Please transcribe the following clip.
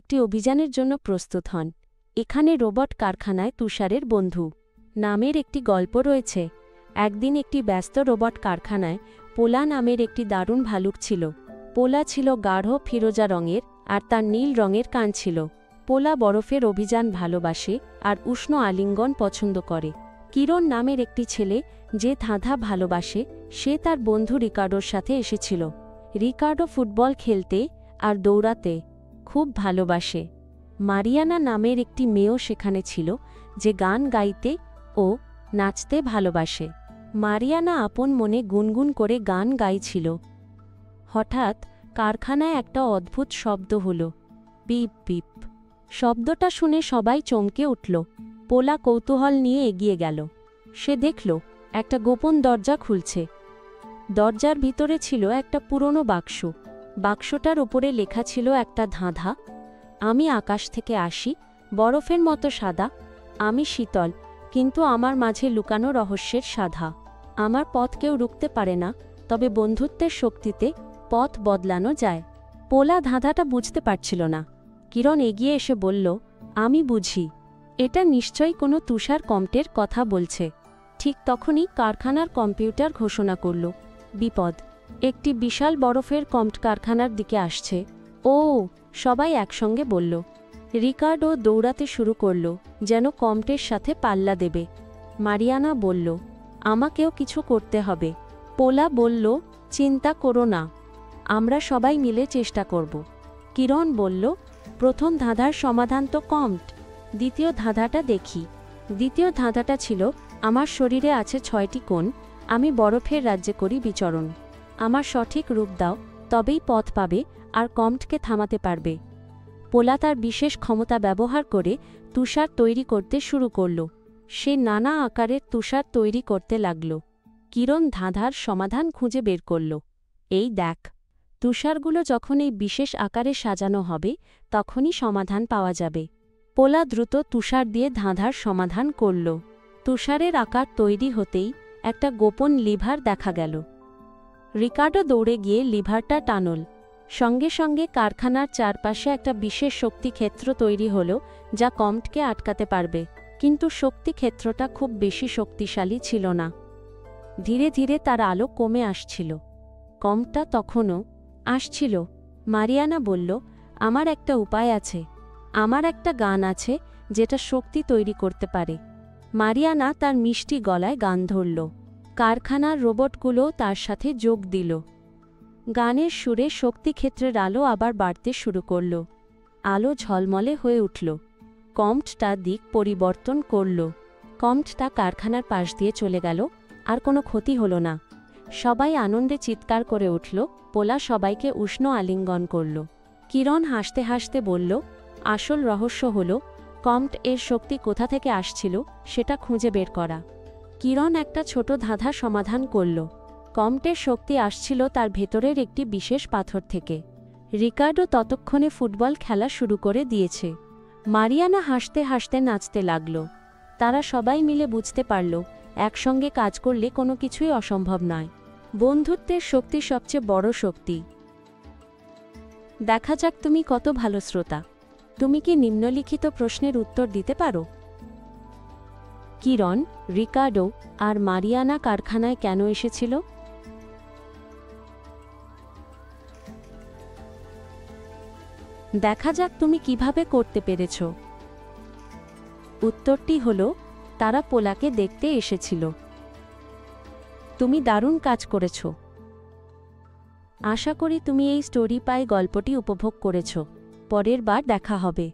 একটি অভিযানের জন্য প্রস্তুত হন। এখানে রোবট কারখানায় তুষারের বন্ধু নামের একটি গল্প রয়েছে। একদিন একটি ব্যস্ত রোবট কারখানায় পোলা নামের একটি দারুণ ভালুক ছিল। পোলা ছিল গাঢ় ফিরোজা রঙের আর তার নীল রঙের কান ছিল। পোলা বরফের অভিযান ভালোবাসে আর উষ্ণ আলিঙ্গন পছন্দ করে। কিরণ নামের একটি ছেলে যে ধাঁধা ভালোবাসে, সে তার বন্ধু রিকার্ডোর সাথে এসেছিল। রিকার্ডো ফুটবল খেলতে আর দৌড়াতে খুব ভালোবাসে। মারিয়ানা নামের একটি মেয়েও সেখানে ছিল, যে গান গাইতে ও নাচতে ভালোবাসে। মারিয়ানা আপন মনে গুনগুন করে গান গাইছিল। হঠাৎ কারখানায় একটা অদ্ভুত শব্দ হল, পিপ পিপ। শব্দটা শুনে সবাই চমকে উঠল। পোলা কৌতূহল নিয়ে এগিয়ে গেল। সে দেখল একটা গোপন দরজা খুলছে। দরজার ভিতরে ছিল একটা পুরনো বাক্স। বাক্সটার ওপরে লেখা ছিল একটা ধাঁধা, আমি আকাশ থেকে আসি, বরফের মতো সাদা, আমি শীতল, কিন্তু আমার মাঝে লুকানো রহস্যের সাধা। আমার পথ কেউ রুখতে পারে না, তবে বন্ধুত্বের শক্তিতে পথ বদলানো যায়। পোলা ধাঁধাটা বুঝতে পারছিল না। কিরণ এগিয়ে এসে বলল, আমি বুঝি, এটা নিশ্চয়ই কোনো তুষার কম্পটের কথা বলছে। ঠিক তখনই কারখানার কম্পিউটার ঘোষণা করল, বিপদ, একটি বিশাল বরফের কম্পট কারখানার দিকে আসছে। ও, সবাই একসঙ্গে বলল। রিকার্ডো দৌড়াতে শুরু করল, যেন কম্পটের সাথে পাল্লা দেবে। মারিয়ানা বলল, আমাকেও কিছু করতে হবে। পোলা বলল, চিন্তা করো না, আমরা সবাই মিলে চেষ্টা করব। কিরণ বলল, প্রথম ধাঁধার সমাধান তো কম্পট, দ্বিতীয় ধাঁধাটা দেখি। দ্বিতীয় ধাঁধাটা ছিল, আমার শরীরে আছে 6টি কোণ, আমি বরফের রাজ্যে করি বিচরণ। আমার সঠিক রূপ দাও, তবেই পথ পাবে আর কম্পটকে থামাতে পারবে। পোলা তার বিশেষ ক্ষমতা ব্যবহার করে তুষার তৈরি করতে শুরু করল। সে নানা আকারের তুষার তৈরি করতে লাগল। কিরণ ধাঁধার সমাধান খুঁজে বের করল। এই দেখ, তুষারগুলো যখন এই বিশেষ আকারে সাজানো হবে, তখনই সমাধান পাওয়া যাবে। পোলা দ্রুত তুষার দিয়ে ধাঁধার সমাধান করল। তুষারের আকার তৈরি হতেই একটা গোপন লিভার দেখা গেল। রিকার্ডো দৌড়ে গিয়ে লিভারটা টানল। সঙ্গে সঙ্গে কারখানার চারপাশে একটা বিশেষ শক্তিক্ষেত্র তৈরি হল, যা কম্পটকে আটকাতে পারবে। কিন্তু শক্তিক্ষেত্রটা খুব বেশি শক্তিশালী ছিল না। ধীরে ধীরে তার আলো কমে আসছিল। কম্পটটা তখনও আসছিল। মারিয়ানা বলল, আমার একটা উপায় আছে, আমার একটা গান আছে যেটা শক্তি তৈরি করতে পারে। মারিয়ানা তার মিষ্টি গলায় গান ধরল। কারখানার রোবটগুলো তার সাথে যোগ দিল। গানের সুরে শক্তিক্ষেত্রের আলো আবার বাড়তে শুরু করল। আলো ঝলমলে হয়ে উঠল। কম্পটটা দিক পরিবর্তন করল। কম্পটটা কারখানার পাশ দিয়ে চলে গেল, আর কোনো ক্ষতি হল না। সবাই আনন্দে চিৎকার করে উঠল। পোলা সবাইকে উষ্ণ আলিঙ্গন করল। কিরণ হাসতে হাসতে বলল, আসল রহস্য হল কম্পট এর শক্তি কোথা থেকে আসছিল সেটা খুঁজে বের করা। কিরণ একটা ছোট ধাঁধা সমাধান করল। কম্পটের শক্তি আসছিল তার ভেতরের একটি বিশেষ পাথর থেকে। রিকার্ডো ততক্ষণে ফুটবল খেলা শুরু করে দিয়েছে। মারিয়ানা হাসতে হাসতে নাচতে লাগল। তারা সবাই মিলে বুঝতে পারল, একসঙ্গে কাজ করলে কোনো কিছুই অসম্ভব নয়। বন্ধুত্বের শক্তি সবচেয়ে বড় শক্তি। দেখা যাক তুমি কত ভালো শ্রোতা। তুমি কি নিম্নলিখিত প্রশ্নের উত্তর দিতে পারো? কিরণ, রিকার্ডো আর মারিয়ানা কারখানায় কেন এসেছিল? দেখা যাক তুমি কিভাবে করতে পেরেছ। উত্তরটি হল, তারা পোলাকে দেখতে এসেছিল। তুমি দারুণ কাজ করেছ। আশা করি তুমি এই স্টোরি পাই গল্পটি উপভোগ করেছ। পরের বার দেখা হবে।